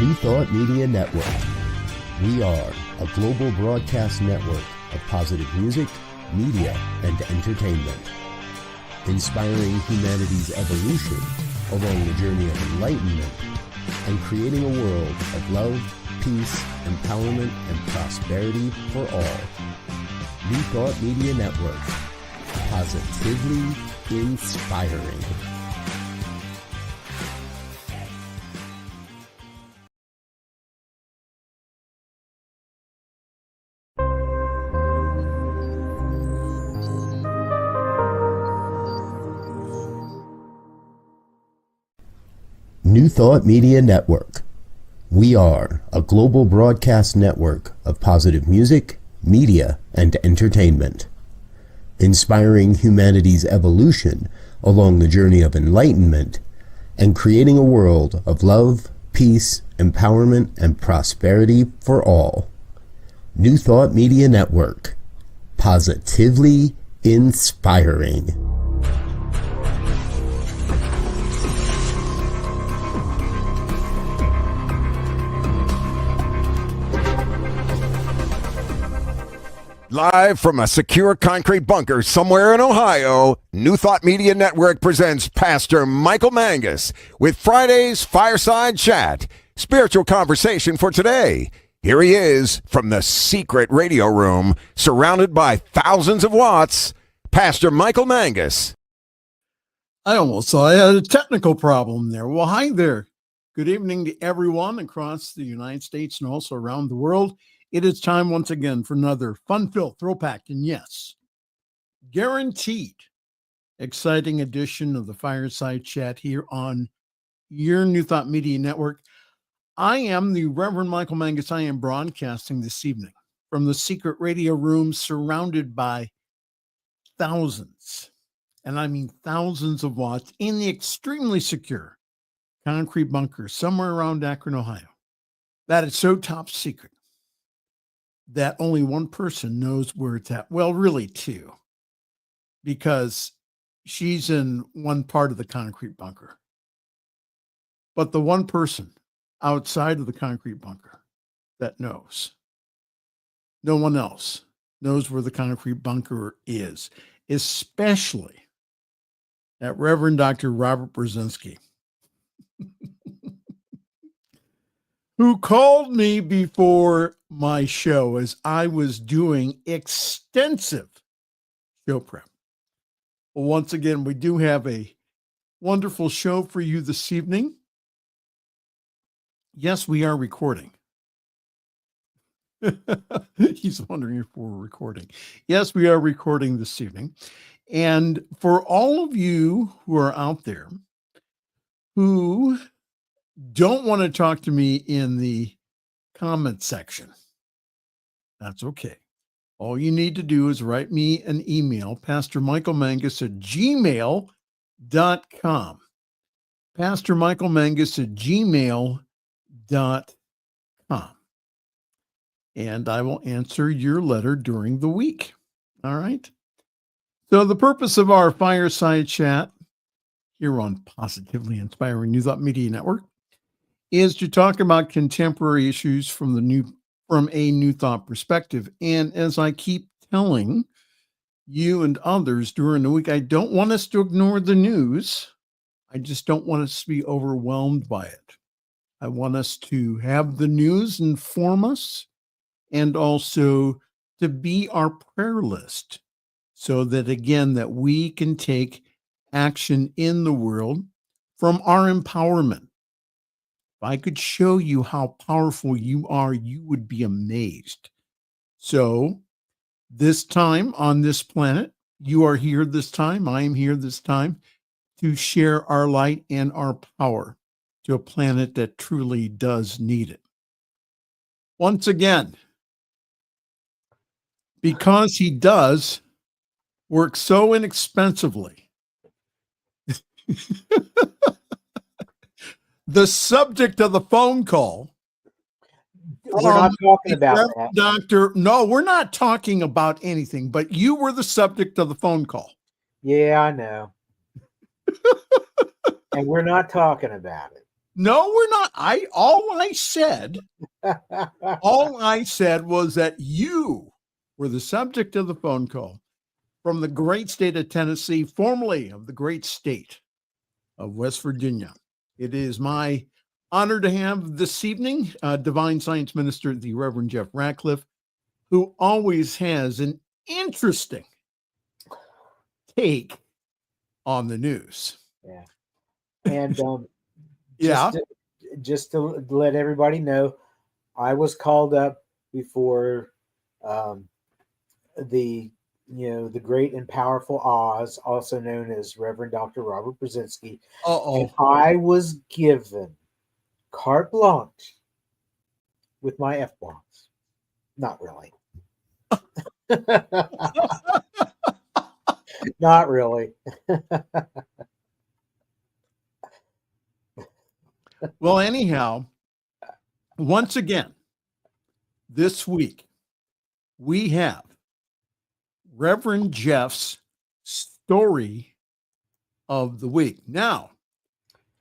New Thought Media Network. We are a global broadcast network of positive music, media, and entertainment, inspiring humanity's evolution along the journey of enlightenment and creating a world of love, peace, empowerment, and prosperity for all. New Thought Media Network. Positively inspiring. New Thought Media Network. We are a global broadcast network of positive music, media, and entertainment, inspiring humanity's evolution along the journey of enlightenment and creating a world of love, peace, empowerment, and prosperity for all. New Thought Media Network. Positively inspiring. Live from a secure concrete bunker somewhere in Ohio, New Thought Media Network presents Pastor Michael Mangus with Friday's Fireside Chat, spiritual conversation for today. Here he is from the secret radio room, surrounded by thousands of watts, Pastor Michael Mangus. I almost thought I had a technical problem there. Well, hi there. Good evening to everyone across the United States and also around the world. It is time once again for another fun-filled, throw-packed, and yes, guaranteed exciting edition of the Fireside Chat here on your New Thought Media Network. I am the Reverend Michael Mangus. I am broadcasting this evening from the secret radio room surrounded by thousands, and I mean thousands of watts in the extremely secure concrete bunker somewhere around Akron, Ohio. That is so top secret that only one person knows where it's at. Well, really two, because she's in one part of the concrete bunker. But the one person outside of the concrete bunker that knows, no one else knows where the concrete bunker is, especially that Reverend Dr. Robert Brzezinski, who called me before my show as I was doing extensive show prep. Well, once again, we do have a wonderful show for you this evening. Yes, we are recording. He's wondering if we're recording. Yes, we are recording this evening. And for all of you who are out there who don't want to talk to me in the comment section, that's okay. All you need to do is write me an email, pastormichaelmangus@gmail.com. pastormichaelmangus@gmail.com. And I will answer your letter during the week. All right. So the purpose of our Fireside Chat here on Positively Inspiring New Thought Media Network is to talk about contemporary issues from a New Thought perspective. And as I keep telling you and others during the week, I don't want us to ignore the news. I just don't want us to be overwhelmed by it. I want us to have the news inform us and also to be our prayer list so that, again, that we can take action in the world from our empowerment. If I could show you how powerful you are, you would be amazed. So this time on this planet, you are here this time, I am here this time to share our light and our power to a planet that truly does need it. Once again, because he does work so inexpensively, the subject of the phone call. We're not talking about that. Doctor, no, we're not talking about anything, but you were the subject of the phone call. Yeah, I know. And we're not talking about it. No, we're not. All I said was that you were the subject of the phone call from the great state of Tennessee, formerly of the great state of West Virginia. It is my honor to have this evening Divine Science Minister, the Reverend Jeff Radcliff, who always has an interesting take on the news. Yeah. And yeah. Just to let everybody know, I was called up before the great and powerful Oz, also known as Reverend Dr. Robert Brzezinski. And I was given carte blanche with my F-bombs. Not really. Not really. Well, anyhow, once again, this week, we have Reverend Jeff's story of the week. Now,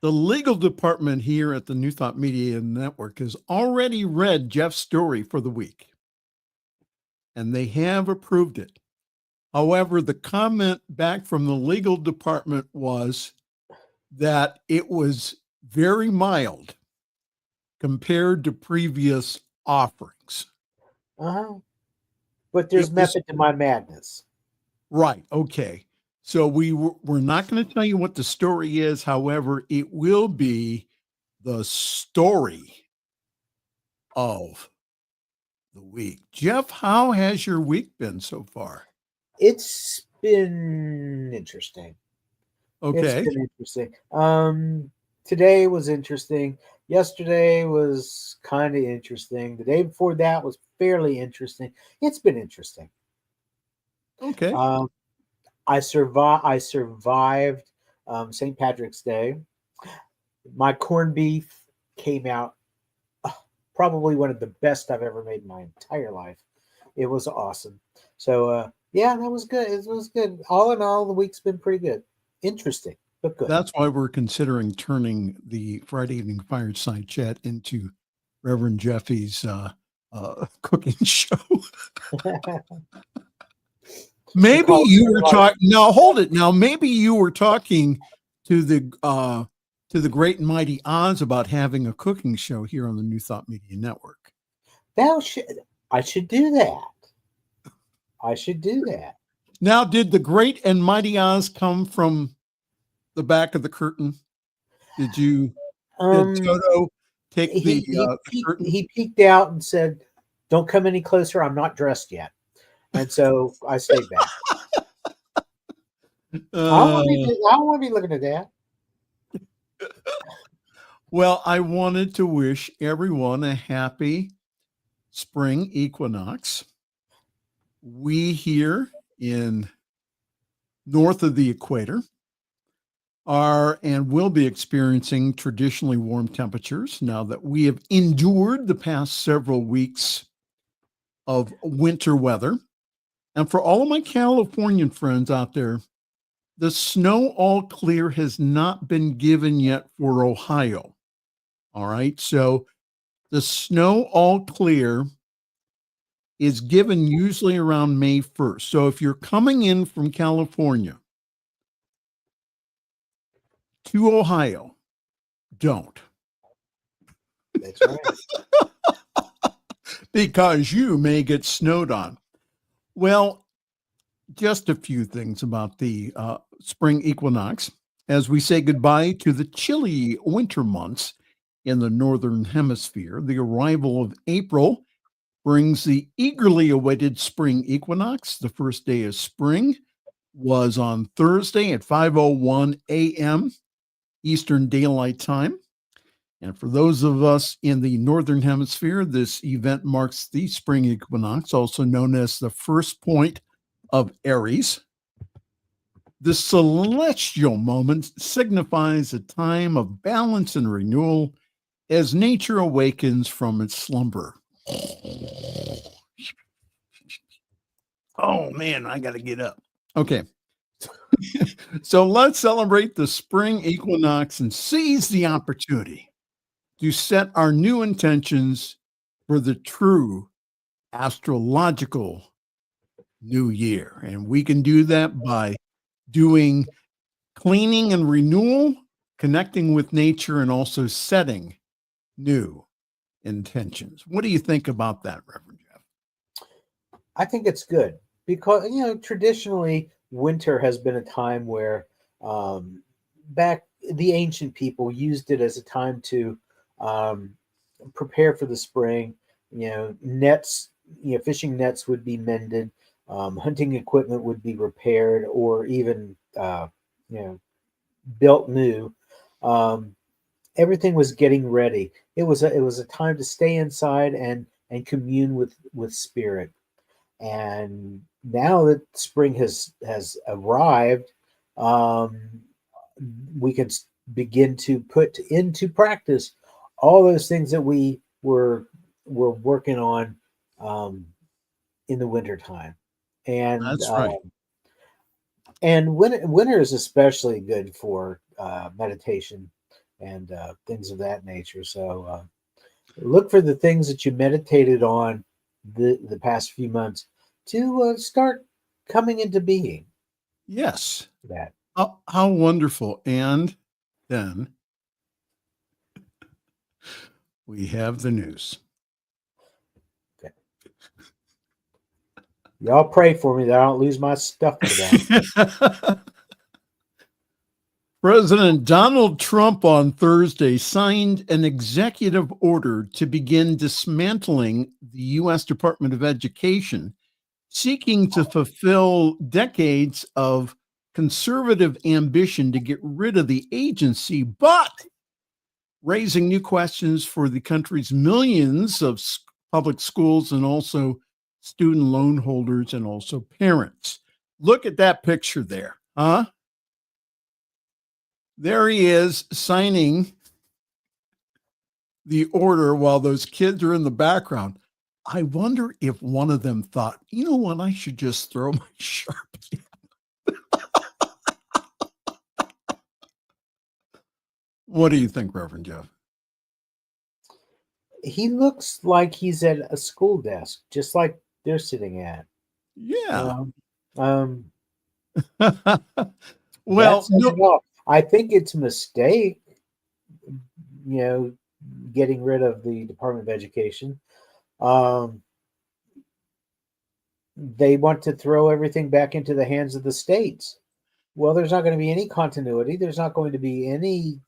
the legal department here at the New Thought Media Network has already read Jeff's story for the week, and they have approved it. However, the comment back from the legal department was that it was very mild compared to previous offerings. But there's method to my madness. Right. Okay. So we're not going to tell you what the story is. However, it will be the story of the week. Jeff, how has your week been so far? It's been interesting. Okay. It's been interesting. Today was interesting. Yesterday was kind of interesting. The day before that was fairly interesting. It's been interesting. Okay. I survived St. Patrick's Day. My corned beef came out probably one of the best I've ever made in my entire life. It was awesome. So yeah, that was good. It was good. All in all, the week's been pretty good. Interesting, but good. That's why we're considering turning the Friday evening Fireside Chat into Reverend Jeffy's cooking show. Maybe you were talking. Now hold it. Now maybe you were talking to the great and mighty Oz about having a cooking show here on the New Thought Media Network. I should do that. I should do that. Now, did the great and mighty Oz come from the back of the curtain? Did you? Did Toto take the curtain? He peeked out and said, "Don't come any closer. I'm not dressed yet." And so I stayed back. I don't want to be looking at that. Well, I wanted to wish everyone a happy spring equinox. We here in north of the equator are and will be experiencing traditionally warm temperatures now that we have endured the past several weeks of winter weather. And for all of my Californian friends out there, the snow all clear has not been given yet for Ohio. All right. So the snow all clear is given usually around May 1st. So if you're coming in from California to Ohio, don't. That's right. Because you may get snowed on. Well, just a few things about the spring equinox. As we say goodbye to the chilly winter months in the northern hemisphere, the arrival of April brings the eagerly awaited spring equinox. The first day of spring was on Thursday at 5:01 a.m. Eastern Daylight Time. And for those of us in the northern hemisphere, this event marks the spring equinox, also known as the first point of Aries. The celestial moment signifies a time of balance and renewal as nature awakens from its slumber. Oh man, I got to get up. Okay. So let's celebrate the spring equinox and seize the opportunity to set our new intentions for the true astrological new year. And we can do that by doing cleaning and renewal, connecting with nature, and also setting new intentions. What do you think about that, Reverend Jeff? I think it's good because, traditionally winter has been a time where back the ancient people used it as a time to prepare for the spring. Nets, fishing nets would be mended, hunting equipment would be repaired or even, built new. Everything was getting ready. It was a time to stay inside and commune with spirit. And now that spring has arrived, we can begin to put into practice all those things that we were working on in the wintertime. And That's right. And winter is especially good for meditation and things of that nature. So look for the things that you meditated on the past few months to start coming into being. Yes. That. How wonderful. And then we have the news. Okay. Y'all pray for me that I don't lose my stuff today. President Donald Trump on Thursday signed an executive order to begin dismantling the U.S. Department of Education, seeking to fulfill decades of conservative ambition to get rid of the agency, but raising new questions for the country's millions of public schools and also student loan holders and also parents. Look at that picture there, huh? There he is signing the order while those kids are in the background. I wonder if one of them thought, you know what, I should just throw my Sharpie. What do you think, Reverend Jeff? He looks like he's at a school desk, just like they're sitting at. Yeah. Well, no. I think it's a mistake, getting rid of the Department of Education. They want to throw everything back into the hands of the states. Well, there's not going to be any continuity. There's not going to be any,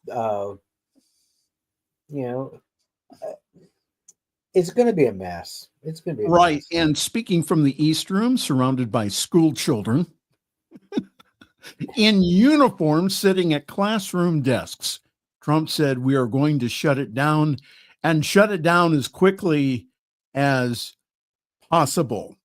it's going to be a mess. It's going to be right. Mess. And speaking from the East Room, surrounded by school children in uniform sitting at classroom desks, Trump said, we are going to shut it down and shut it down as quickly as possible.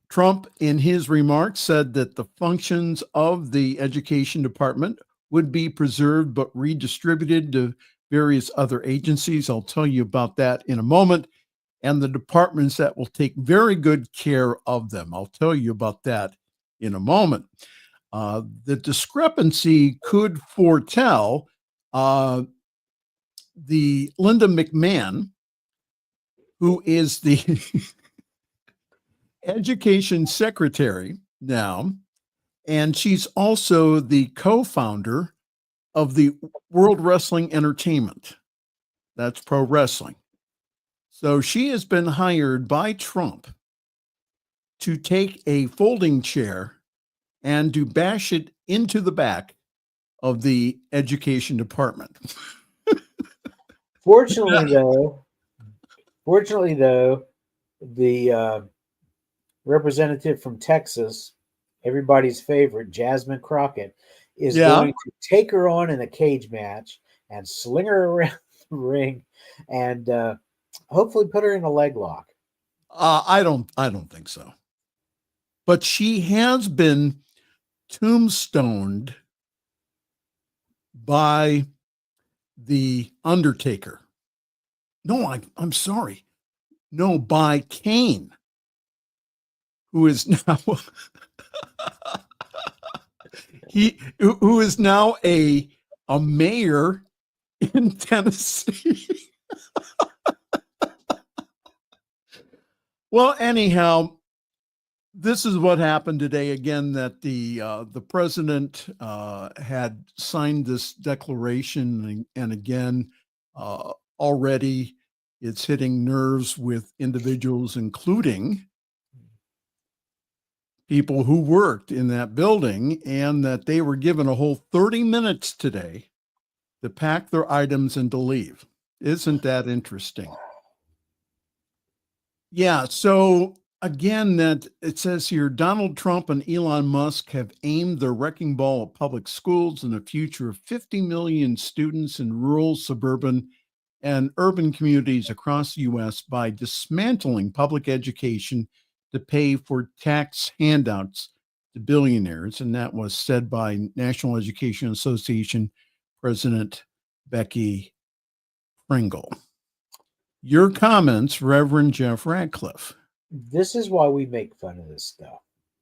Trump, in his remarks, said that the functions of the Education Department would be preserved but redistributed to various other agencies. I'll tell you about that in a moment. And the departments that will take very good care of them. I'll tell you about that in a moment. The discrepancy could foretell the Linda McMahon, who is the education secretary now, and she's also the co-founder of the World Wrestling Entertainment. That's pro wrestling. So she has been hired by Trump to take a folding chair and to bash it into the back of the Education Department. Fortunately, though, the representative from Texas, everybody's favorite, Jasmine Crockett, is going to take her on in a cage match and sling her around the ring and hopefully put her in a leg lock. I don't think so. But she has been tombstoned by the Undertaker. No, I'm sorry. No, by Kane, who is now who is now a mayor in Tennessee. Well, anyhow, this is what happened today. Again, that the president had signed this declaration, and again, already it's hitting nerves with individuals, including people who worked in that building, and that they were given a whole 30 minutes today to pack their items and to leave. Isn't that interesting? Yeah. So again, that it says here, Donald Trump and Elon Musk have aimed their wrecking ball at public schools and the future of 50 million students in rural, suburban, and urban communities across the U.S. by dismantling public education to pay for tax handouts to billionaires. And that was said by National Education Association President Becky Pringle. Your comments, Reverend Jeff Radcliff. This is why we make fun of this stuff,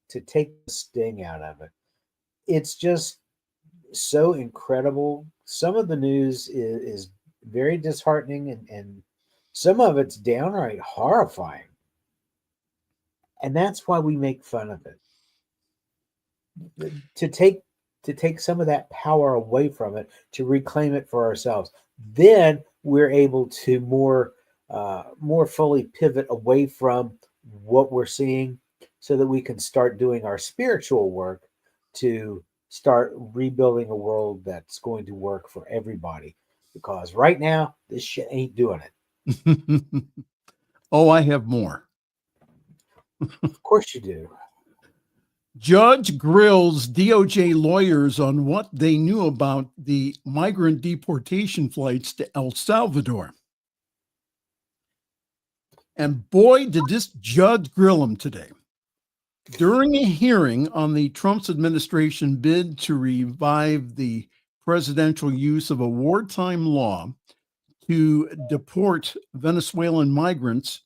to take the sting out of it. It's just so incredible. Some of the news is very disheartening, and some of it's downright horrifying. And that's why we make fun of it. To take some of that power away from it, to reclaim it for ourselves. Then we're able to more fully pivot away from what we're seeing, so that we can start doing our spiritual work to start rebuilding a world that's going to work for everybody. Because right now, this shit ain't doing it. Oh, I have more. Of course you do. Judge grills DOJ lawyers on what they knew about the migrant deportation flights to El Salvador. And boy, did this judge grill him today. During a hearing on the Trump's administration bid to revive the presidential use of a wartime law to deport Venezuelan migrants,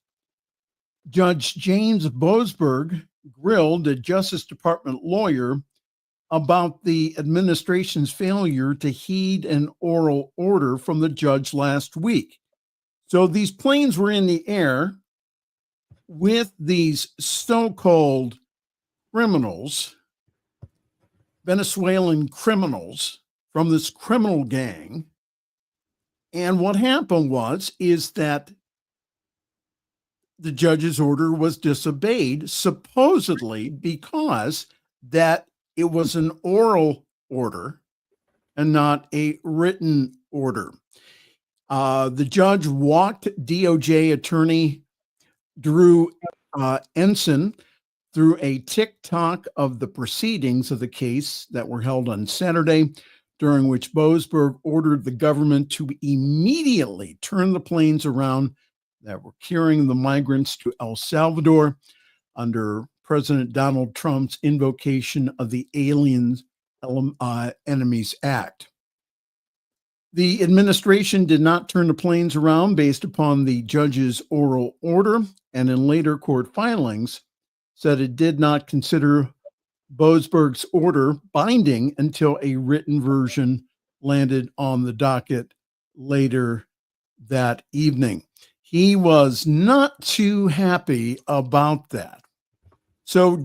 Judge James Boasberg grilled a Justice Department lawyer about the administration's failure to heed an oral order from the judge last week. So these planes were in the air with these so-called criminals, Venezuelan criminals from this criminal gang. And what happened is that the judge's order was disobeyed, supposedly because that it was an oral order and not a written order. The judge walked DOJ attorney Drew Ensign through a tick-tock of the proceedings of the case that were held on Saturday, during which Boasberg ordered the government to immediately turn the planes around that were carrying the migrants to El Salvador under President Donald Trump's invocation of the Alien Enemies Act. The administration did not turn the planes around based upon the judge's oral order, and in later court filings said it did not consider Boasberg's order binding until a written version landed on the docket later that evening. He was not too happy about that. So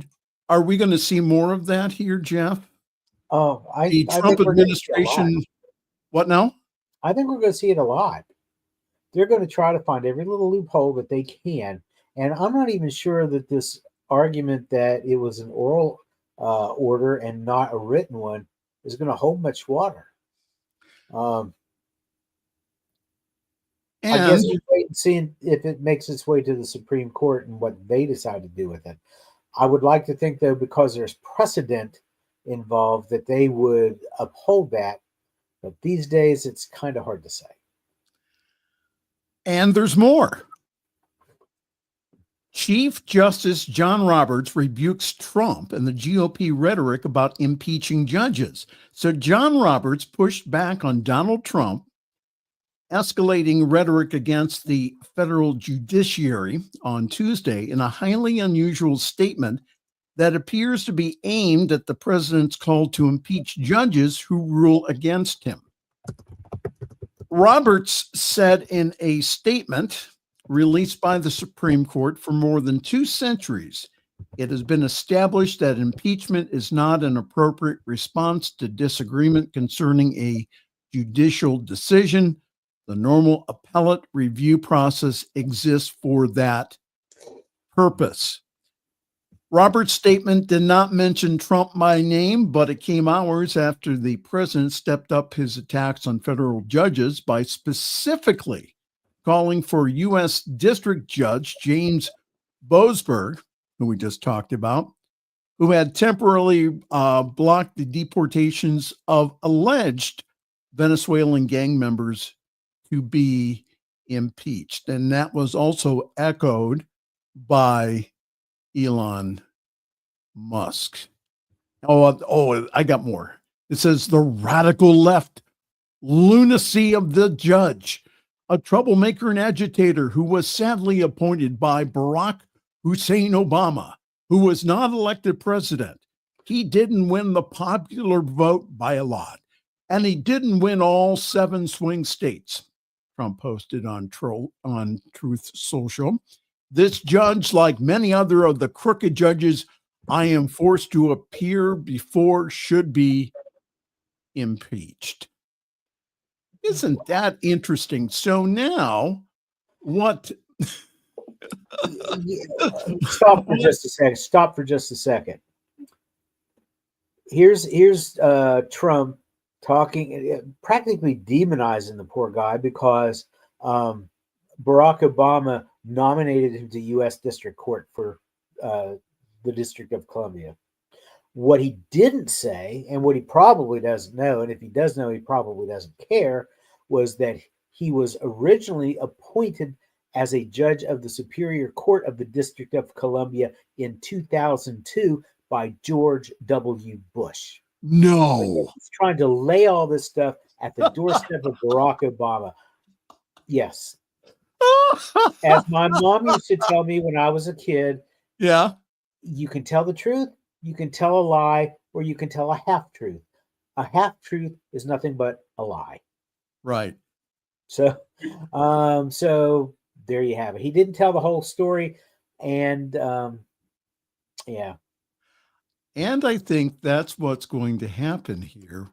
are we going to see more of that here, Jeff? The Trump administration, what now? I think we're going to see it a lot. They're going to try to find every little loophole that they can. And I'm not even sure that this argument that it was an oral order and not a written one is going to hold much water. I guess we wait and see if it makes its way to the Supreme Court and what they decide to do with it. I would like to think, though, because there's precedent involved, that they would uphold that. But these days, it's kind of hard to say. And there's more. Chief Justice John Roberts rebukes Trump and the GOP rhetoric about impeaching judges. So John Roberts pushed back on Donald Trump, escalating rhetoric against the federal judiciary on Tuesday in a highly unusual statement that appears to be aimed at the president's call to impeach judges who rule against him. Roberts said in a statement released by the Supreme Court, for more than 2 centuries, it has been established that impeachment is not an appropriate response to disagreement concerning a judicial decision. The normal appellate review process exists for that purpose. Robert's statement did not mention Trump by name, but it came hours after the president stepped up his attacks on federal judges by specifically calling for U.S. District Judge James Boasberg, who we just talked about, who had temporarily blocked the deportations of alleged Venezuelan gang members, to be impeached. And that was also echoed by Elon Musk. Oh, I got more. It says the radical left lunacy of the judge, a troublemaker and agitator who was sadly appointed by Barack Hussein Obama, who was not elected president. He didn't win the popular vote by a lot, and he didn't win all 7 swing states. Trump posted on Truth Social. This judge, like many other of the crooked judges I am forced to appear before, should be impeached. Isn't that interesting? So now, what? Stop for just a second. Here's Trump talking, practically demonizing the poor guy because Barack Obama nominated him to U.S. District Court for the District of Columbia. What he didn't say, and what he probably doesn't know, and if he does know, he probably doesn't care, was that he was originally appointed as a judge of the Superior Court of the District of Columbia in 2002 by George W. Bush. No. He's trying to lay all this stuff at the doorstep of Barack Obama. Yes. As my mom used to tell me when I was a kid, yeah, you can tell the truth, you can tell a lie, or you can tell a half-truth. A half-truth is nothing but a lie. Right. So there you have it. He didn't tell the whole story, and yeah. And I think that's what's going to happen here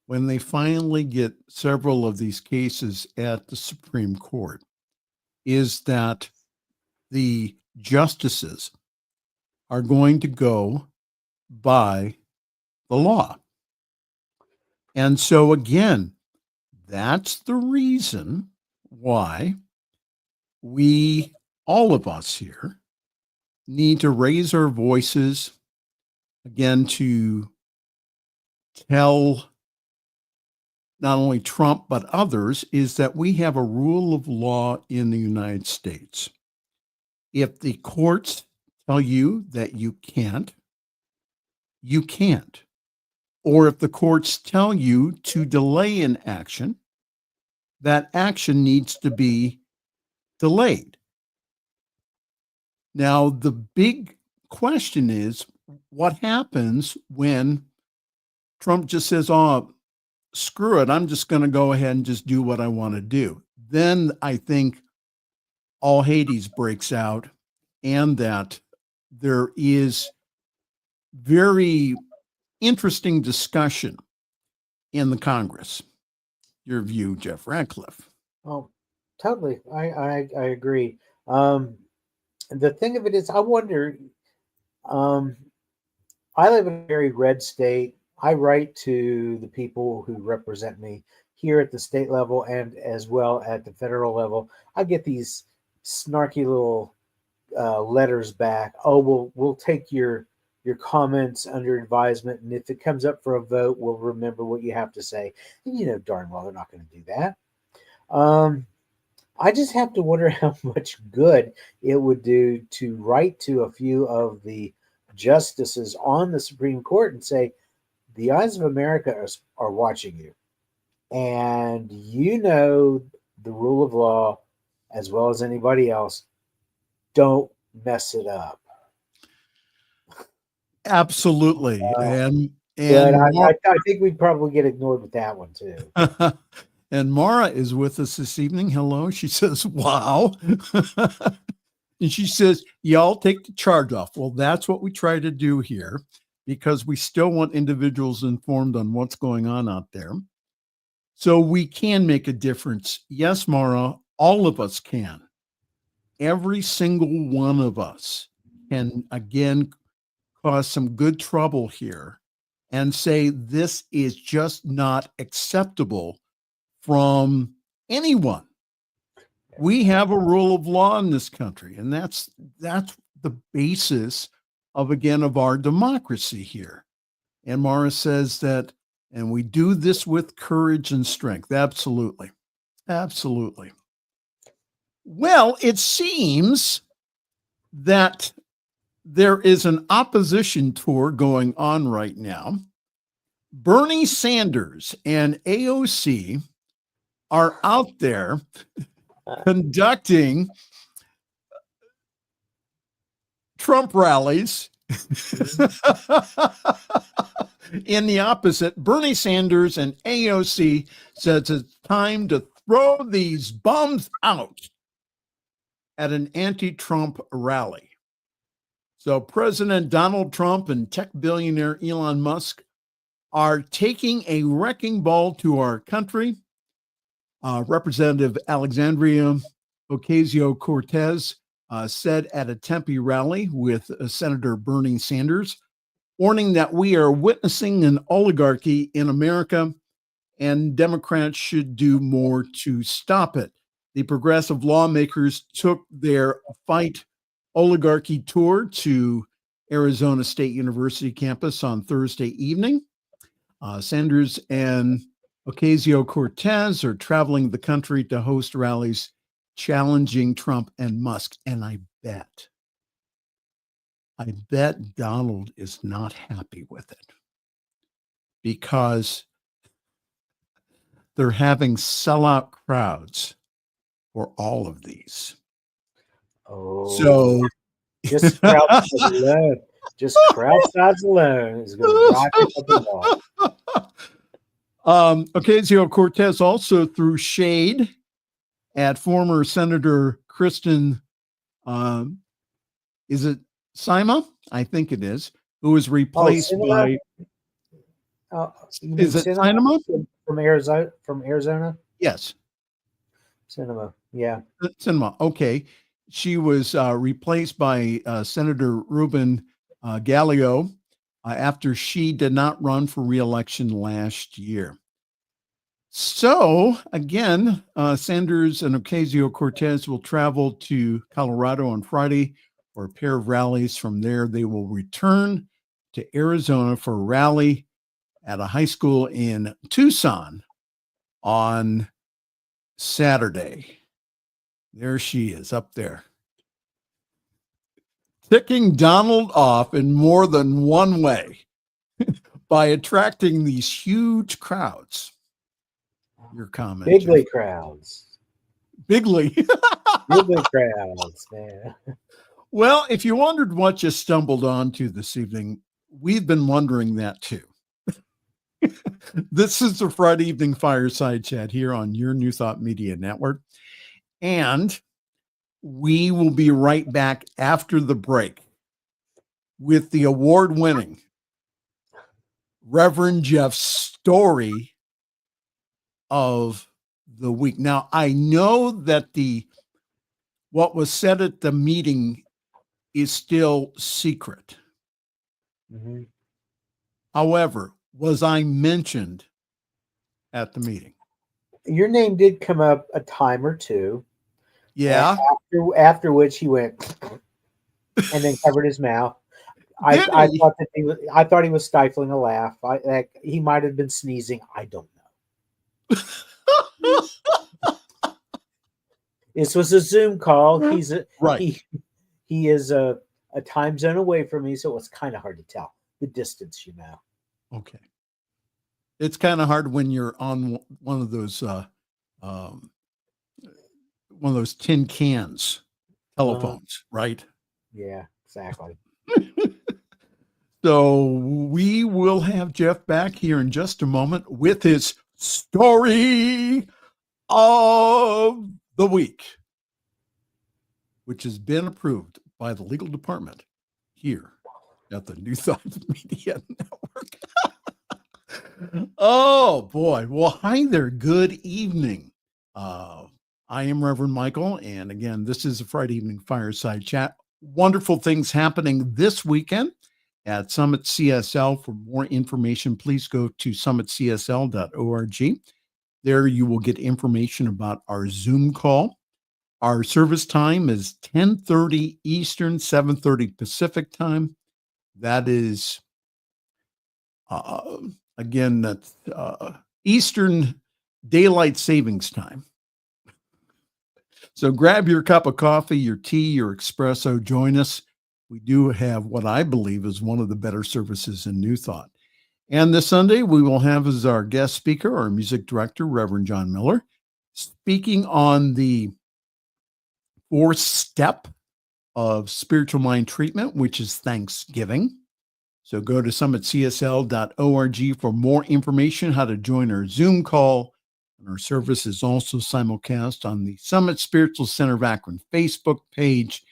when they finally get several of these cases at the Supreme Court, is that the justices are going to go by the law. And so again, that's the reason why we, all of us here, need to raise our voices again to tell not only Trump but others is that we have a rule of law in the United States. If the courts tell you that you can't, you can't. Or if the courts tell you to delay an action, that action needs to be delayed. Now, the big question is, what happens when Trump just says, oh, screw it, I'm just going to go ahead and just do what I want to do? Then I think all Hades breaks out, and that there is very interesting discussion in the Congress. Your view, Jeff Radcliff. Oh, totally. I agree. The thing of it is, I wonder, I live in a very red state. I write to the people who represent me here at the state level and as well at the federal level. I get these snarky little letters back. Oh, we'll take your comments under advisement, and if it comes up for a vote, we'll remember what you have to say. And you know darn well they're not going to do that. I just have to wonder how much good it would do to write to a few of the justices on the Supreme Court and say, the eyes of America are watching you, and you know the rule of law as well as anybody else. Don't mess it up. Absolutely. And I think we'd probably get ignored with that one too. And Mara is with us this evening. Hello. She says, wow. And she says, y'all take the charge off. Well, that's what we try to do here because we still want individuals informed on what's going on out there. So we can make a difference. Yes, Mara, all of us can. Every single one of us can, again, cause some good trouble here and say this is just not acceptable from anyone. We have a rule of law in this country, and that's the basis of our democracy here. And Mara says that, and we do this with courage and strength. Absolutely. Absolutely. Well, it seems that there is an opposition tour going on right now. Bernie Sanders and AOC are out there conducting Trump rallies in the opposite. Bernie Sanders and AOC says it's time to throw these bums out at an anti-Trump rally. So President Donald Trump and tech billionaire Elon Musk are taking a wrecking ball to our country. Representative Alexandria Ocasio-Cortez said at a Tempe rally with Senator Bernie Sanders, warning that we are witnessing an oligarchy in America and Democrats should do more to stop it. The progressive lawmakers took their Fight Oligarchy tour to Arizona State University campus on Thursday evening. Sanders and Ocasio-Cortez are traveling the country to host rallies challenging Trump and Musk. And I bet Donald is not happy with it because they're having sellout crowds for all of these. Oh, so just crowd size alone. Just crowd size alone is going to rock up the wall. Ocasio-Cortez also threw shade at former Senator Kristen, is it Sima? I think it is, who was replaced by. Is it Sinema from Arizona? From Arizona? Yes. Sinema. Yeah. Sinema. Okay. She was replaced by Senator Ruben Gallio after she did not run for re-election last year. So, again, Sanders and Ocasio-Cortez will travel to Colorado on Friday for a pair of rallies. From there, they will return to Arizona for a rally at a high school in Tucson on Saturday. There she is up there, ticking Donald off in more than one way by attracting these huge crowds. Your comment. Bigly crowds. Bigly. Bigly crowds, man. Well, if you wondered what you stumbled onto this evening, we've been wondering that too. This is the Friday evening fireside chat here on your New Thought Media Network. And we will be right back after the break with the award-winning Reverend Jeff's story of the week. Now, I know that what was said at the meeting is still secret. Mm-hmm. However, was I mentioned at the meeting? Your name did come up a time or two. Yeah. After which he went and then covered his mouth. I thought he was stifling a laugh. He might have been sneezing. I don't know. This was a Zoom call. He is a time zone away from me, so it's kind of hard to tell the distance, Okay. It's kind of hard when you're on one of those tin cans telephones, right? Yeah, exactly. So we will have Jeff back here in just a moment with his story of the week, which has been approved by the legal department here at the New Thought Media Network. Oh, boy. Well, hi there. Good evening. I am Reverend Michael, and again, this is a Friday evening fireside chat. Wonderful things happening this weekend at Summit CSL. For more information, please go to summitcsl.org. There you will get information about our Zoom call. Our service time is 10:30 Eastern, 7:30 Pacific time. That is, again, that's Eastern Daylight Savings Time. So grab your cup of coffee, your tea, your espresso, join us. We do have what I believe is one of the better services in New Thought. And this Sunday, we will have as our guest speaker, our music director, Reverend John Miller, speaking on the fourth step of spiritual mind treatment, which is Thanksgiving. So go to summitcsl.org for more information, how to join our Zoom call. And our service is also simulcast on the Summit Spiritual Center of Akron Facebook page.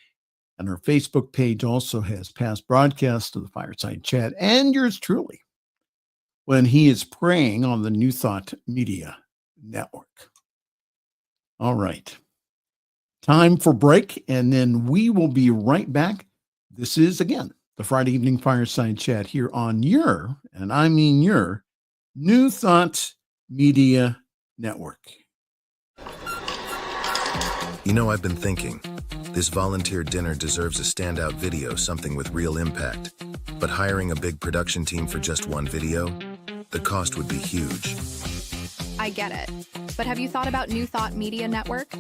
And our Facebook page also has past broadcasts of the Fireside Chat and yours truly when he is praying on the New Thought Media Network. All right. Time for break, and then we will be right back. This is, again, the Friday evening Fireside Chat here on your, and I mean your, New Thought Media Network. You know, I've been thinking, this volunteer dinner deserves a standout video, something with real impact. But hiring a big production team for just one video, the cost would be huge. I get it. But have you thought about New Thought Media Network?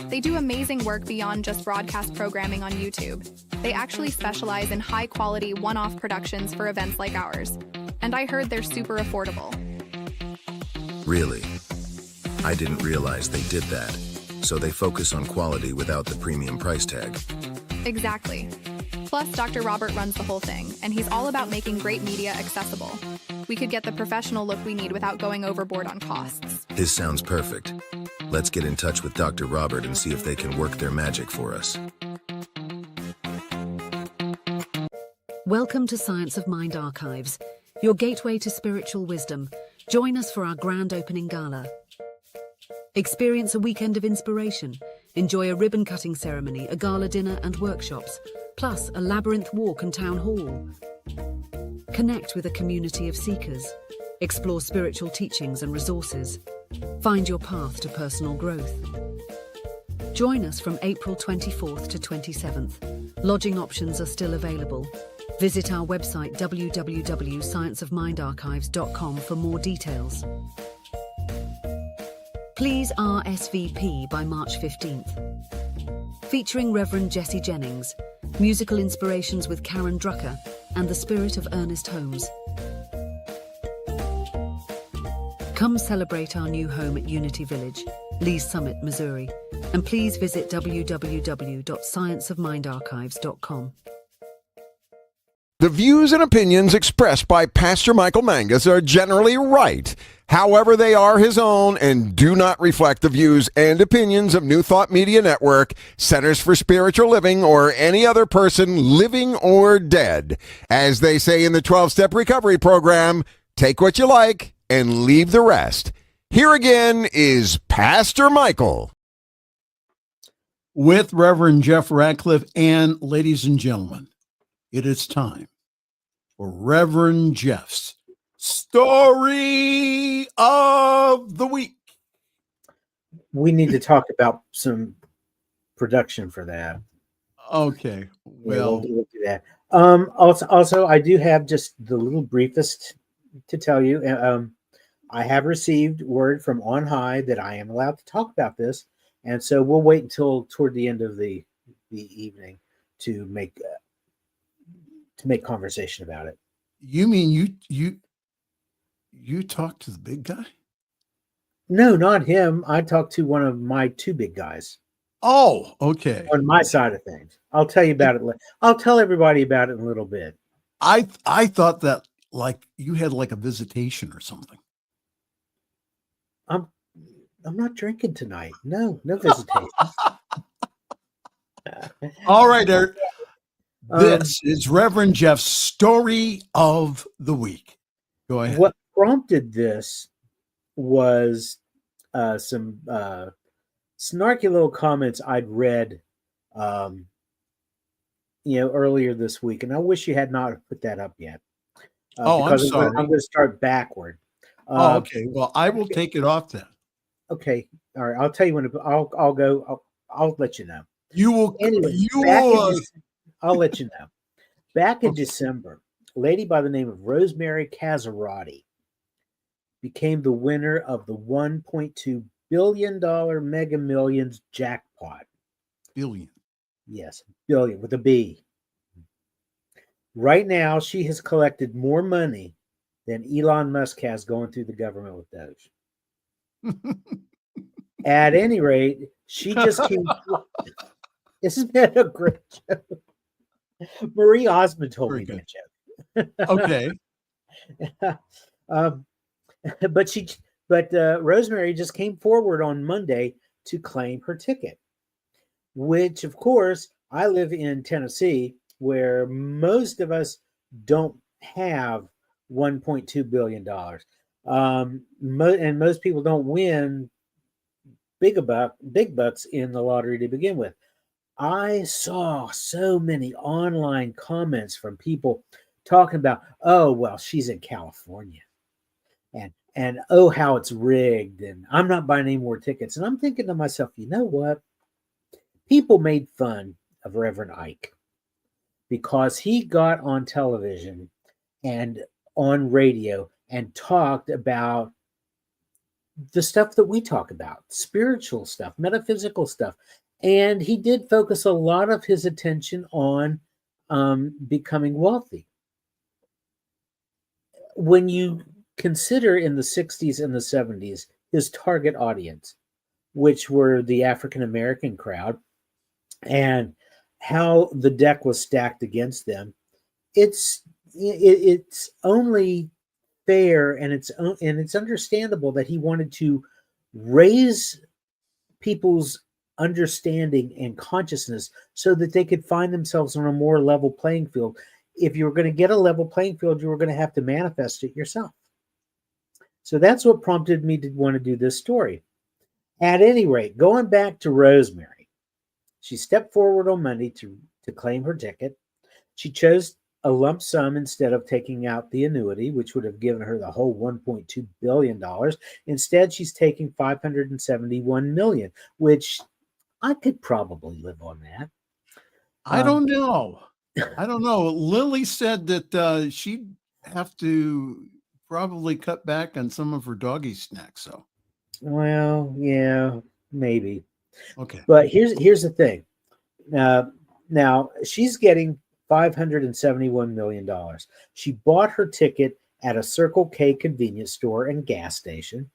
They do amazing work beyond just broadcast programming on YouTube. They actually specialize in high-quality, one-off productions for events like ours. And I heard they're super affordable. Really? I didn't realize they did that. So they focus on quality without the premium price tag. Exactly. Plus, Dr. Robert runs the whole thing, and he's all about making great media accessible. We could get the professional look we need without going overboard on costs. His sounds perfect. Let's get in touch with Dr. Robert and see if they can work their magic for us. Welcome to Science of Mind Archives, your gateway to spiritual wisdom. Join us for our grand opening gala. Experience a weekend of inspiration. Enjoy a ribbon-cutting ceremony, a gala dinner and workshops, plus a labyrinth walk and town hall. Connect with a community of seekers. Explore spiritual teachings and resources. Find your path to personal growth. Join us from April 24th to 27th. Lodging options are still available. Visit our website www.scienceofmindarchives.com for more details. Please RSVP by March 15th. Featuring Reverend Jesse Jennings, musical inspirations with Karen Drucker, and the spirit of Ernest Holmes. Come celebrate our new home at Unity Village, Lee's Summit, Missouri, and please visit www.scienceofmindarchives.com. The views and opinions expressed by Pastor Michael Mangus are generally right. However, they are his own and do not reflect the views and opinions of New Thought Media Network, Centers for Spiritual Living, or any other person living or dead. As they say in the 12-Step Recovery Program, take what you like and leave the rest. Here again is Pastor Michael. With Reverend Jeff Radcliff, and ladies and gentlemen, it is time for Reverend Jeff's Story of the Week. We need to talk about some production for that. Okay, well, we'll do that. Also, I do have just the little briefest to tell you. I have received word from on high that I am allowed to talk about this, and so we'll wait until toward the end of the evening to make conversation about it. You mean you talked to the big guy? No, not him. I talked to one of my two big guys. Oh, okay. On my side of things. I'll tell you about it. I'll tell everybody about it in a little bit. I thought that like you had like a visitation or something. I'm not drinking tonight. No visitation. All right, Eric. Um, This is Reverend Jeff's story of the week. Go ahead. What prompted this was some snarky little comments I'd read, earlier this week, and I wish you had not put that up yet. I'm Because sorry. I'm going to start backward. Okay. Well, I will take it off then. Okay. All right. I'll tell you when. I'll go. I'll let you know. You will. Anyway, I'll let you know. Back in December, a lady by the name of Rosemary Casarati became the winner of the $1.2 billion Mega Millions jackpot. Billion. Yes, billion with a B. Right now, she has collected more money than Elon Musk has going through the government with Doge. At any rate, she just came. Isn't that a great joke? Marie Osmond told me that joke. Okay. But Rosemary just came forward on Monday to claim her ticket, which, of course, I live in Tennessee, where most of us don't have $1.2 billion. And most people don't win big bucks in the lottery to begin with. I saw so many online comments from people talking about, oh, well, she's in California. And oh, how it's rigged. And I'm not buying any more tickets. And I'm thinking to myself, you know what? People made fun of Reverend Ike because he got on television and on radio and talked about the stuff that we talk about, spiritual stuff, metaphysical stuff. And he did focus a lot of his attention on becoming wealthy. When you consider in the 60s and the 70s, his target audience, which were the African American crowd, and how the deck was stacked against them, it's only fair and it's understandable that he wanted to raise people's understanding and consciousness so that they could find themselves on a more level playing field. If you were going to get a level playing field, you were going to have to manifest it yourself. So that's what prompted me to want to do this story. At any rate, going back to Rosemary, she stepped forward on Monday to claim her ticket. She chose a lump sum instead of taking out the annuity, which would have given her the whole $1.2 billion. Instead, she's taking $571 million, which I could probably live on that. I don't know. Lily said that she'd have to probably cut back on some of her doggy snacks. So, well, yeah, maybe. Okay. But here's the thing. Now she's getting $571 million. She bought her ticket at a Circle K convenience store and gas station.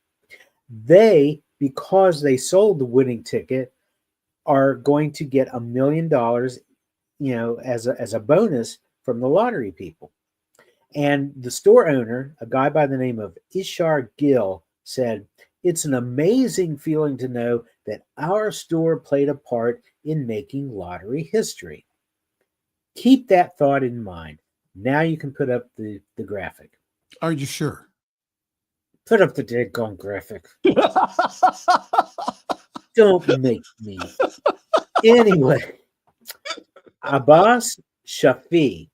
Because they sold the winning ticket, are going to get $1 million, as a bonus from the lottery people. And the store owner, a guy by the name of Ishar Gill, said, "It's an amazing feeling to know that our store played a part in making lottery history." Keep that thought in mind. Now you can put up the graphic. Are you sure? Put up the daggone graphic. Don't make me. Anyway, Abbas Shafi,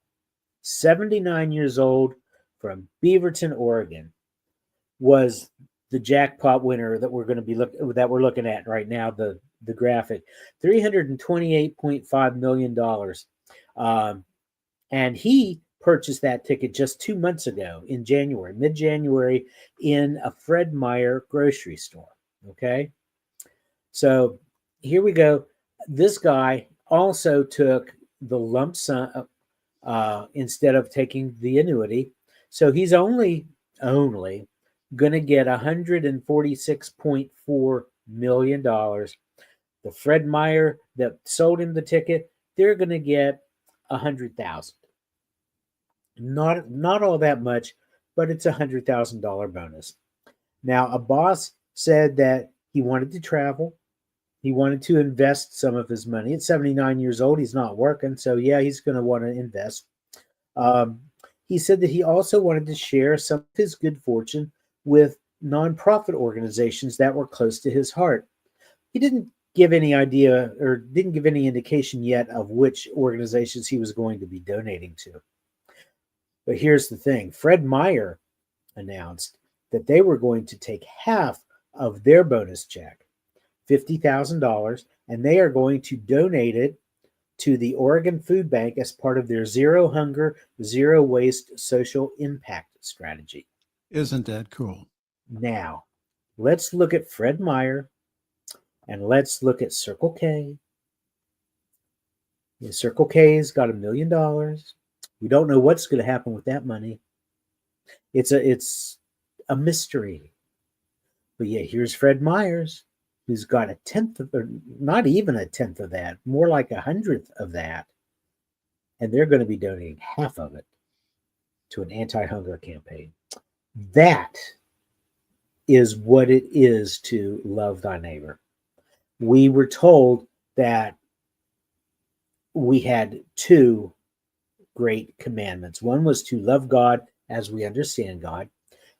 79 years old, from Beaverton, Oregon, was the jackpot winner that we're looking at right now. The graphic, $328.5 million, and he purchased that ticket just 2 months ago in mid-January, in a Fred Meyer grocery store. Okay, so here we go. This guy also took the lump sum instead of taking the annuity. So he's only going to get $146.4 million. The Fred Meyer that sold him the ticket, they're going to get $100,000. Not all that much, but it's $100,000 bonus. Now, Abbas said that He wanted to travel. He wanted to invest some of his money. At 79 years old, he's not working. So, yeah, he's going to want to invest. He said that he also wanted to share some of his good fortune with nonprofit organizations that were close to his heart. He didn't give any idea or didn't give any indication yet of which organizations he was going to be donating to. But here's the thing. Fred Meyer announced that they were going to take half of their bonus check, $50,000, and they are going to donate it to the Oregon Food Bank as part of their Zero Hunger, Zero Waste social impact strategy. Isn't that cool? Now, let's look at Fred Meyer and let's look at Circle K. Yeah, Circle K's got $1 million. We don't know what's going to happen with that money. It's a mystery. But yeah, here's Fred Meyer's, who's got a tenth of, or not even a tenth of that, more like 100th of that. And they're going to be donating half of it to an anti-hunger campaign. That is what it is to love thy neighbor. We were told that we had two great commandments. One was to love God as we understand God.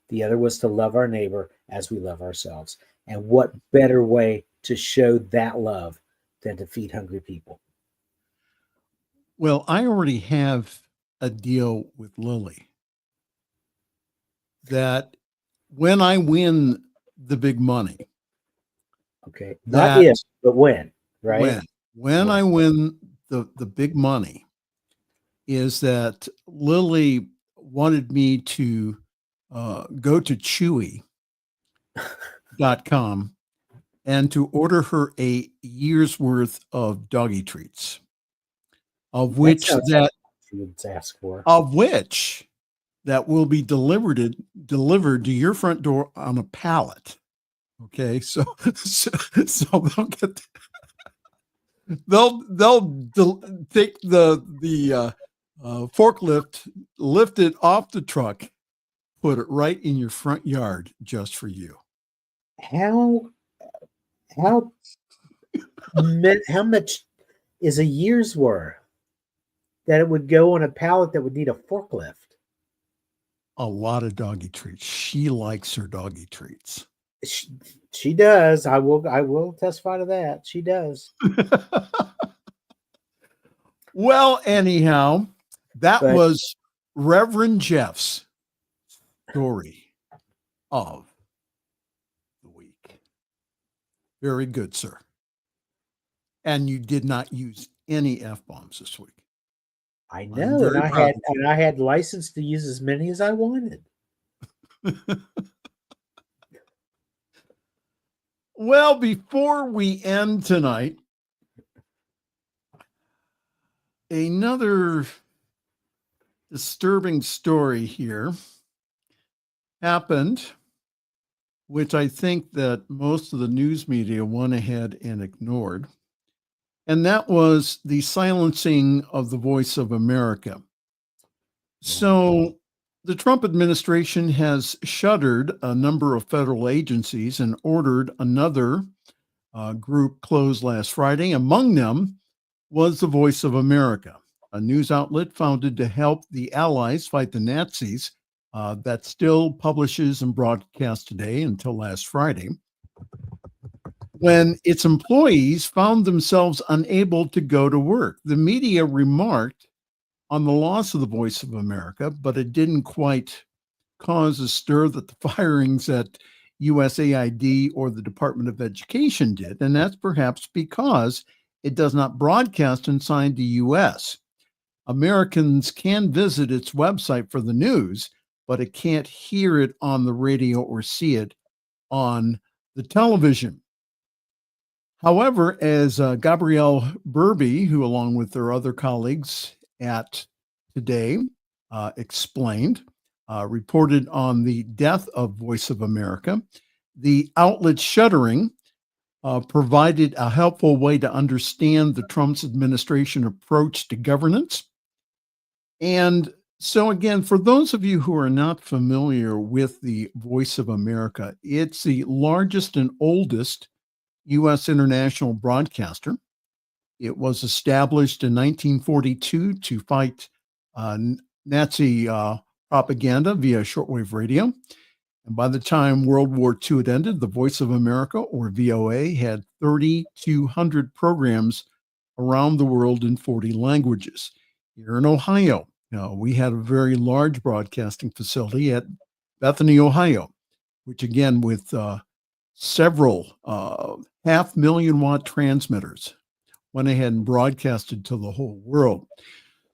The other was to love our neighbor as we love ourselves. And what better way to show that love than to feed hungry people? Well, I already have a deal with Lily that when I win the big money, okay, not if, but when, right? When I win the big money, is that Lily wanted me to go to Chewy.com and to order her a year's worth of doggy treats, of which that she would ask for, that will be delivered to your front door on a pallet. Okay, so they'll get they'll take the forklift, lift it off the truck, put it right in your front yard just for you. How much is a year's worth that it would go on a pallet that would need a forklift? A lot of doggy treats. She likes her doggy treats. She does. I will testify to that. She does. Well, anyhow, that was Reverend Jeff's story of the week. Very good, sir. And you did not use any F-bombs this week. I know, and I had license to use as many as I wanted. Well, before we end tonight, another disturbing story here happened, which I think that most of the news media went ahead and ignored. And that was the silencing of the Voice of America. So the Trump administration has shuttered a number of federal agencies and ordered another group closed last Friday. Among them was the Voice of America, a news outlet founded to help the Allies fight the Nazis that still publishes and broadcasts today until last Friday, when its employees found themselves unable to go to work. The media remarked on the loss of the Voice of America, but it didn't quite cause a stir that the firings at USAID or the Department of Education did, and that's perhaps because it does not broadcast inside the U.S. Americans can visit its website for the news, but it can't hear it on the radio or see it on the television. However, as Gabrielle Burby, who along with their other colleagues at Today explained, reported on the death of Voice of America, the outlet shuttering provided a helpful way to understand the Trump administration approach to governance. And So again, for those of you who are not familiar with the Voice of America, it's the largest and oldest U.S. international broadcaster. It was established in 1942 to fight Nazi propaganda via shortwave radio. And by the time World War II had ended, the Voice of America, or VOA, had 3,200 programs around the world in 40 languages. Here in Ohio, we had a very large broadcasting facility at Bethany, Ohio, which again, with several 500,000-watt transmitters, went ahead and broadcasted to the whole world.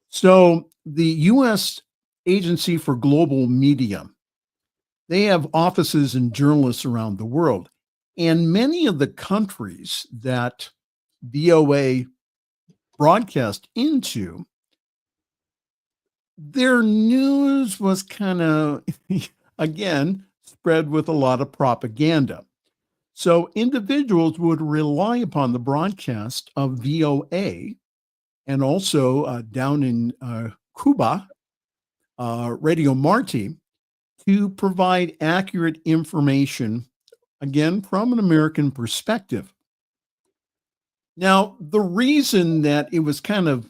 So the U.S. Agency for Global Media, they have offices and journalists around the world. And many of the countries that VOA broadcast into, their news was kind of, again, spread with a lot of propaganda. So individuals would rely upon the broadcast of VOA, and also down in Cuba, Radio Marti, to provide accurate information, again, from an American perspective. Now, the reason that it was kind of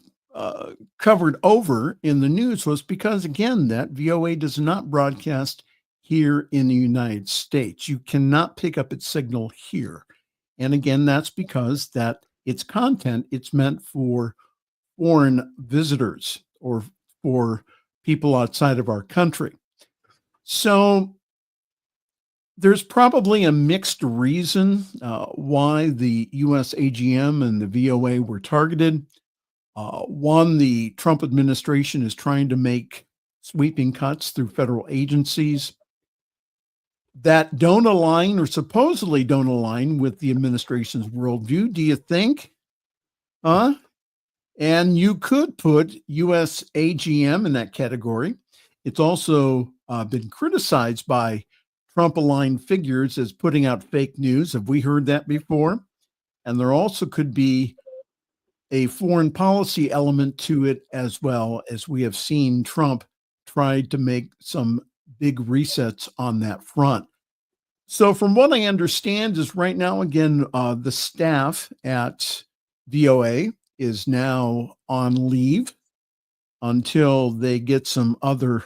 covered over in the news was because, again, that VOA does not broadcast here in the United States. You cannot pick up its signal here. And again, that's because that its content, it's meant for foreign visitors or for people outside of our country. So there's probably a mixed reason why the US AGM and the VOA were targeted. One, the Trump administration is trying to make sweeping cuts through federal agencies that don't align or supposedly don't align with the administration's worldview. Do you think? And you could put US AGM in that category. It's also been criticized by Trump-aligned figures as putting out fake news. Have we heard that before? And there also could be a foreign policy element to it, as well, as we have seen Trump try to make some big resets on that front. So from what I understand is right now, again, the staff at VOA is now on leave until they get some other,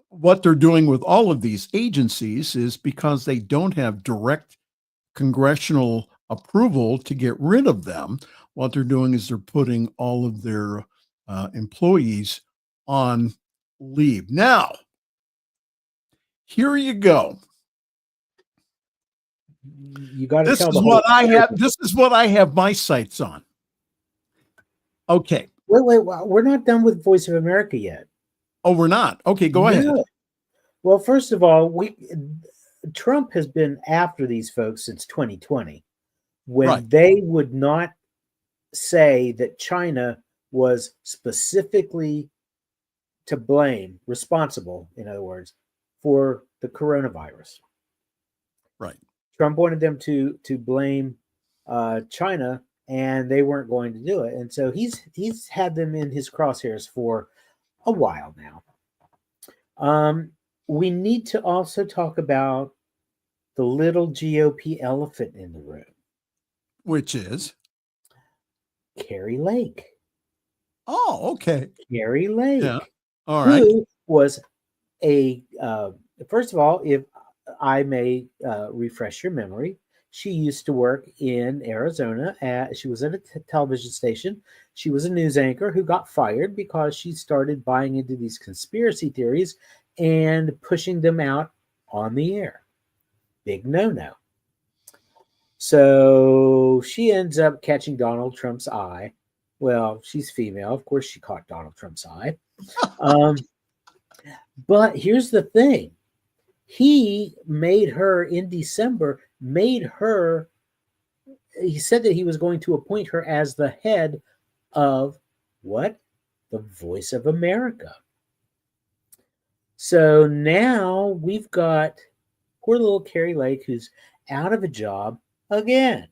what they're doing with all of these agencies is because they don't have direct congressional approval to get rid of them. What they're doing is they're putting all of their employees on leave. Now, here you go. You got to This tell is the what whole I have. This is what I have my sights on. Okay. Wait, we're not done with Voice of America yet. Oh, we're not. Okay, go ahead. Well, first of all, Trump has been after these folks since 2020, when they would not say that China was specifically to blame, responsible, in other words, for the coronavirus. Right. Trump wanted them to blame China, and they weren't going to do it. And so he's had them in his crosshairs for a while now. We need to also talk about the little GOP elephant in the room. Which is? Carrie Lake. Oh, okay. Carrie Lake. Yeah. All right. Who was first of all, if I may refresh your memory, she used to work in Arizona. She was at a television station. She was a news anchor who got fired because she started buying into these conspiracy theories and pushing them out on the air. Big no-no. So she ends up catching Donald Trump's eye. Well, she's female. Of course, she caught Donald Trump's eye. But here's the thing. He made her in December, he said that he was going to appoint her as the head of what? The Voice of America. So now we've got poor little Carrie Lake, who's out of a job again,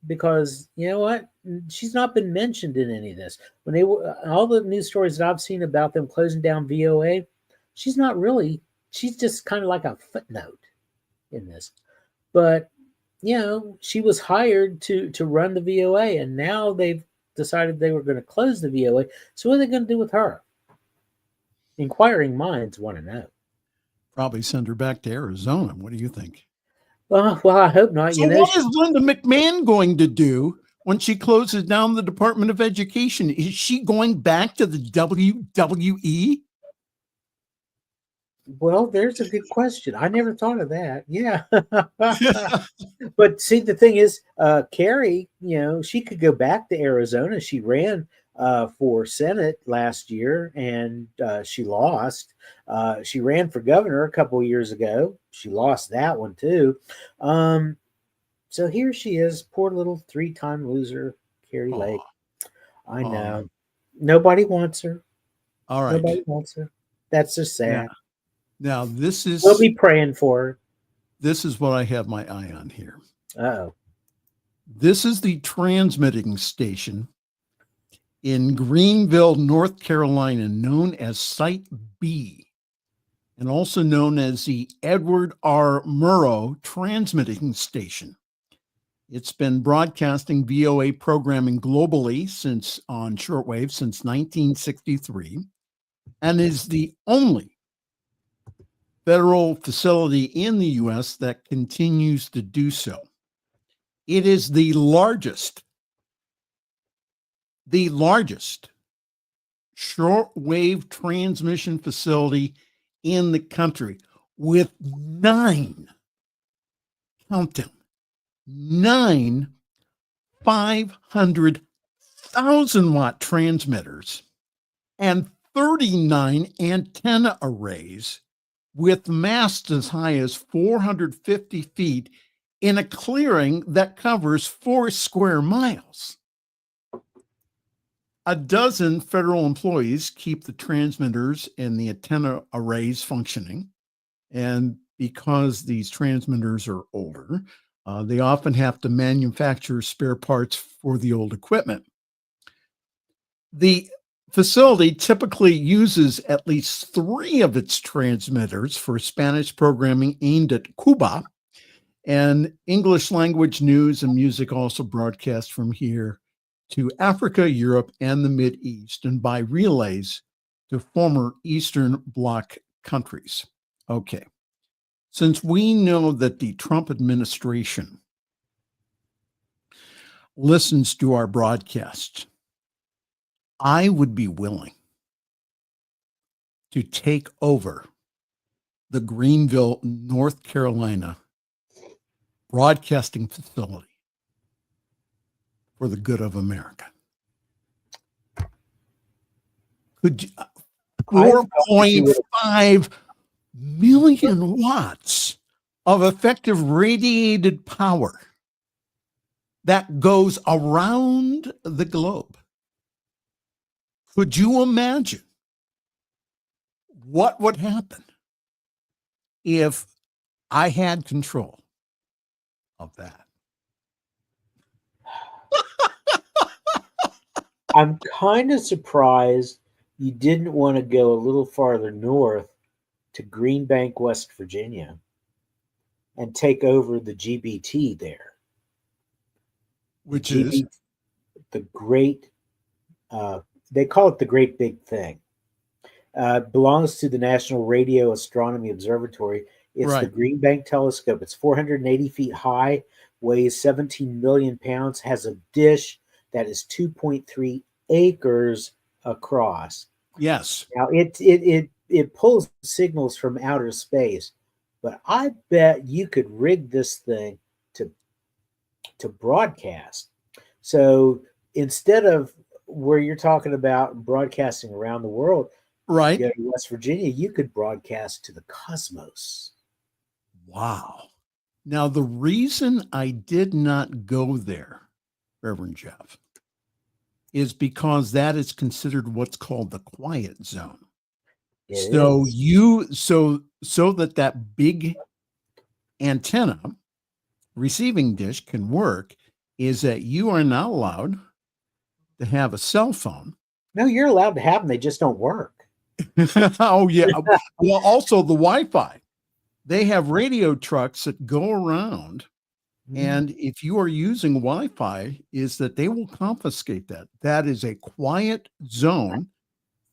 because you know what? she's not been mentioned in any of this. When they were all the news stories that I've seen about them closing down VOA, she's not really. She's just kind of like a footnote in this. But she was hired to run the VOA, and now they've decided they were going to close the VOA. So what are they going to do with her? Inquiring minds want to know. Probably send her back to Arizona. What do you think? Well, I hope not. So what is Linda McMahon going to do when she closes down the Department of Education? Is she going back to the WWE? Well, there's a good question. I never thought of that. Yeah. But see, the thing is, Carrie, she could go back to Arizona. She ran for Senate last year, and she lost. She ran for governor a couple of years ago. She lost that one too. So here she is, poor little 3-time loser, Carrie Lake. I know. Nobody wants her. All right. Nobody wants her. That's just sad. Yeah. Now, we'll be praying for her. This is what I have my eye on here. Uh-oh. This is the transmitting station in Greenville, North Carolina, known as Site B, and also known as the Edward R. Murrow Transmitting Station. It's been broadcasting VOA programming globally on shortwave since 1963, and is the only federal facility in the U.S. that continues to do so. It is the largest shortwave transmission facility in the country, with 9 500,000 watt transmitters and 39 antenna arrays with masts as high as 450 feet in a clearing that covers 4 square miles. A dozen federal employees keep the transmitters and the antenna arrays functioning. And because these transmitters are older, they often have to manufacture spare parts for the old equipment. The facility typically uses at least 3 of its transmitters for Spanish programming aimed at Cuba, and English language news and music also broadcast from here to Africa, Europe, and the Mideast, and by relays to former Eastern Bloc countries. Okay. Since we know that the Trump administration listens to our broadcasts, I would be willing to take over the Greenville, North Carolina broadcasting facility for the good of America. Could you, 4.5 million watts of effective radiated power that goes around the globe. Could you imagine what would happen if I had control of that? I'm kind of surprised you didn't want to go a little farther north to Green Bank, West Virginia, and take over the GBT there. Which is the great, they call it the Great Big Thing. Belongs to the National Radio Astronomy Observatory. It's right. The Green Bank Telescope. It's 480 feet high, weighs 17 million pounds, has a dish that is 2.3 acres across. Yes. Now it pulls signals from outer space, but I bet you could rig this thing to broadcast. So instead of where you're talking about broadcasting around the world, right, you go to West Virginia, you could broadcast to the cosmos. Wow. Now, the reason I did not go there, Reverend Jeff, is because that is considered what's called the quiet zone. So that big antenna receiving dish can work, is that you are not allowed to have a cell phone. No, you're allowed to have them. They just don't work. Oh, yeah. Well, also the Wi-Fi. They have radio trucks that go around. And if you are using Wi-Fi, is that they will confiscate that. That is a quiet zone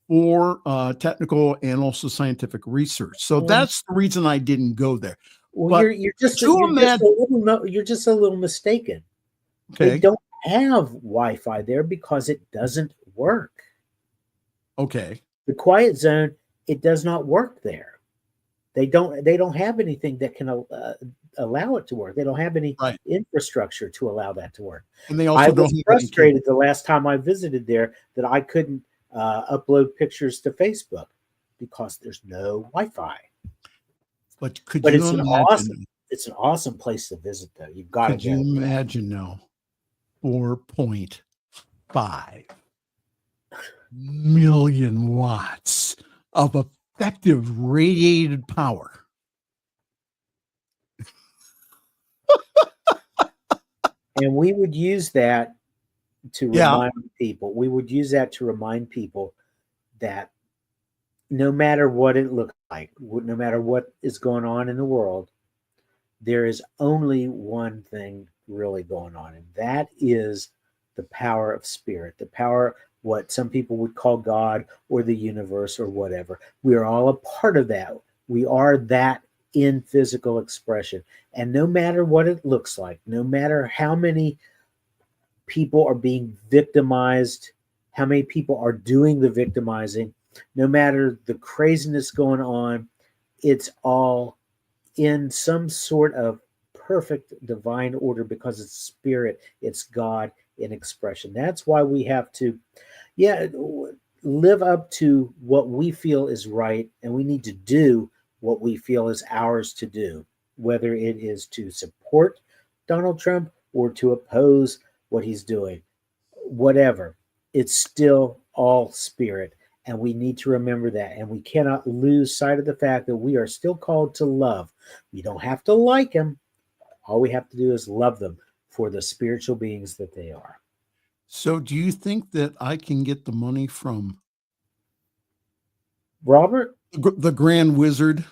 for technical and also scientific research. So that's the reason I didn't go there. Well, But you're just a little mistaken. Okay. They don't have Wi-Fi there because it doesn't work. Okay. The quiet zone, it does not work there. They don't have anything that can allow it to work. They don't have any infrastructure to allow that to work. And they also I don't was frustrated the last time I visited there that I couldn't upload pictures to Facebook because there's no Wi-Fi. But could But you imagine? It's an awesome place to visit, though. You've got to go. Could you imagine now? 4.5 million watts of effective radiated power. And we would use that to remind people. We would use that to remind people that no matter what it looks like, no matter what is going on in the world, there is only one thing really going on, and that is the power of spirit, the power, what some people would call God or the universe or whatever. We are all a part of that. We are that in physical expression. And no matter what it looks like, no matter how many people are being victimized, how many people are doing the victimizing, no matter the craziness going on, it's all in some sort of perfect divine order because it's spirit, it's God in expression. That's why we have to, live up to what we feel is right, and we need to do what we feel is ours to do, whether it is to support Donald Trump or to oppose what he's doing. Whatever, it's still all spirit, and we need to remember that, and we cannot lose sight of the fact that we are still called to love. We don't have to like him. All we have to do is love them for the spiritual beings that they are. So do you think that I can get the money from Robert, the Grand Wizard?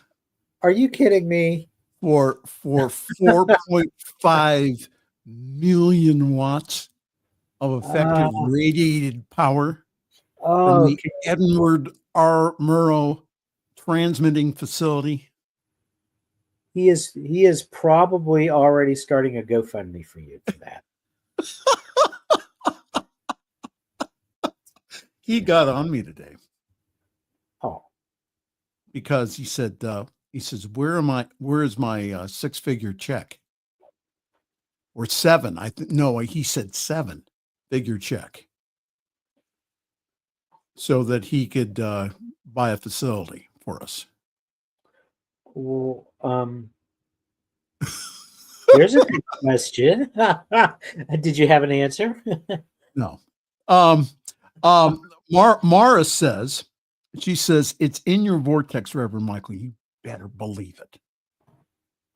Are you kidding me? For 4.5 million watts of effective radiated power from the Edward R. Murrow transmitting facility? He is probably already starting a GoFundMe for you for that. He got on me today. Oh, because he says, where is my six-figure check? Or seven. No, he said 7-figure check. So that he could buy a facility for us. Well, here's a good question. Did you have an answer? No. Mara says, she says, it's in your vortex, Reverend Michael. You better believe it.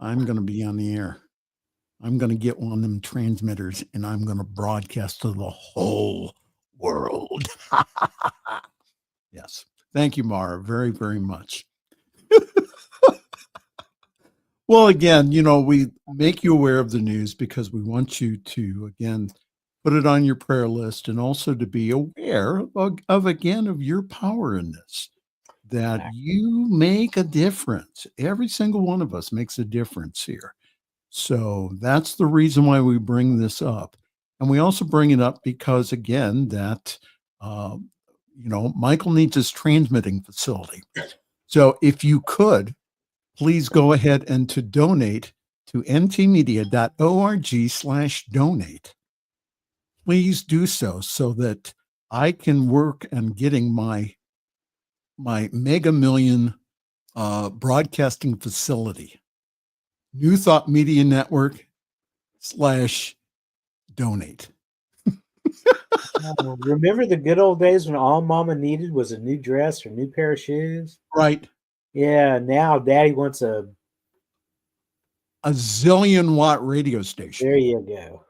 I'm going to be on the air. I'm going to get one of them transmitters and I'm going to broadcast to the whole world. Yes. Thank you, Mara, very, very much. Well, again, we make you aware of the news because we want you to, again, put it on your prayer list and also to be aware of your power in this, that you make a difference. Every single one of us makes a difference here. So that's the reason why we bring this up. And we also bring it up because, again, that, Michael needs his transmitting facility. So if you could, please go ahead and to donate to ntmedia.org/donate. Please do so that I can work on getting my Mega Million broadcasting facility. New Thought Media Network /donate. Remember the good old days when all Mama needed was a new dress or a new pair of shoes? Right. Yeah, now Daddy wants a zillion watt radio station. There you go.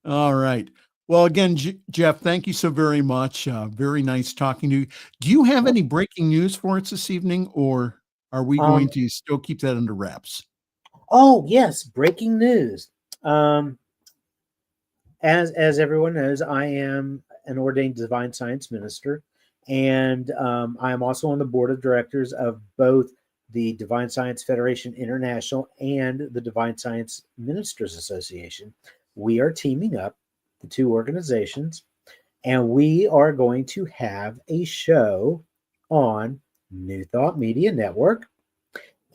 All right. Well, again, Jeff, thank you so very much. Very nice talking to you. Do you have any breaking news for us this evening, or are we going to still keep that under wraps? Oh, yes, breaking news. As everyone knows, I am an ordained divine science minister, and I am also on the board of directors of both the Divine Science Federation International and the Divine Science Ministers Association. We are teaming up, the two organizations, and we are going to have a show on New Thought Media Network.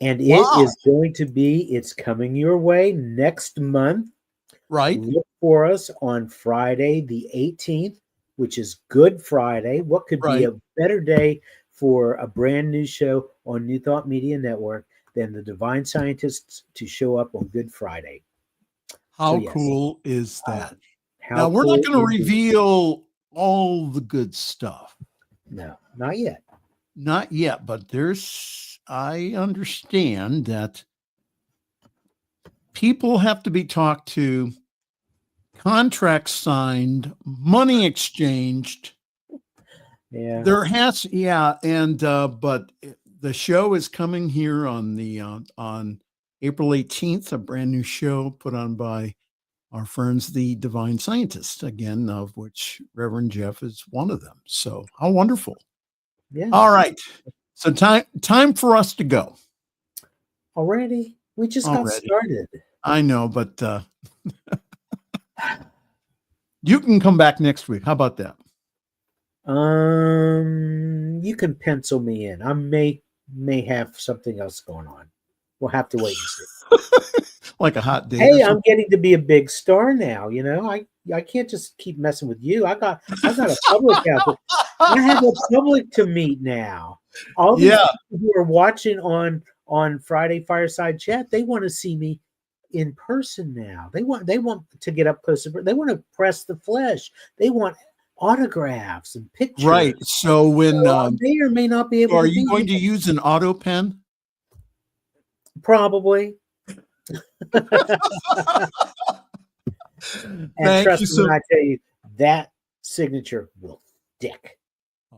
And it is going to be, it's coming your way next month. Right. Look for us on Friday, the 18th, which is Good Friday. What could be a better day for a brand new show on New Thought Media Network than the Divine Scientists to show up on Good Friday? How cool is that? Now, we're not going to reveal all the good stuff. No, not yet. Not yet, but I understand that people have to be talked to, contracts signed, money exchanged. Yeah. There has, but the show is coming here on on April 18th, a brand new show put on by our friends, the Divine Scientists, again, of which Reverend Jeff is one of them. So how wonderful. Yeah. All right. So time for us to go. Already? We just got started. I know, but you can come back next week. How about that? You can pencil me in. I may have something else going on. We'll have to wait and see. Like a hot day. Hey, I'm getting to be a big star now. You know, I can't just keep messing with you. I got a public out there. I have a public to meet now. All these people who are watching on Friday Fireside Chat, they want to see me in person now. They want to get up close. They want to press the flesh. They want autographs and pictures. Right. So when may or may not be able. Are you going to use an auto pen? Probably. And trust me when I tell you that signature will stick.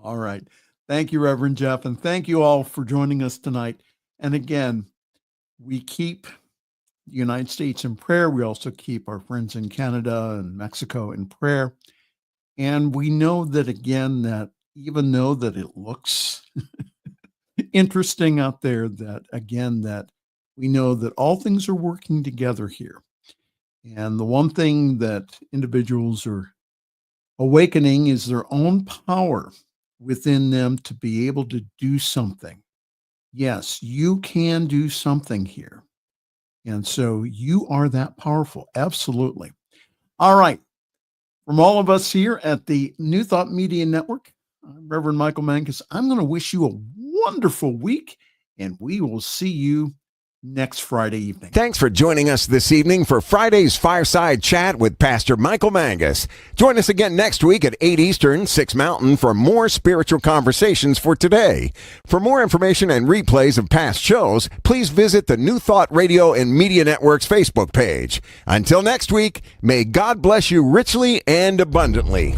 All right. Thank you, Reverend Jeff, and thank you all for joining us tonight. And again, we keep the United States in prayer. We also keep our friends in Canada and Mexico in prayer. And we know that, again, that even though that it looks interesting out there, that, again, that we know that all things are working together here. And the one thing that individuals are awakening is their own power within them to be able to do something. Yes, you can do something here. And so you are that powerful. Absolutely. All right. From all of us here at the New Thought Media Network, I'm Reverend Michael Mangus. I'm going to wish you a wonderful week, and we will see you next Friday evening. Thanks for joining us this evening for Friday's Fireside Chat with Pastor Michael Mangus. Join us again next week at 8 Eastern, 6 Mountain for more spiritual conversations for today. For more information and replays of past shows, please visit the New Thought Radio and Media Network's Facebook page. Until next week, may God bless you richly and abundantly.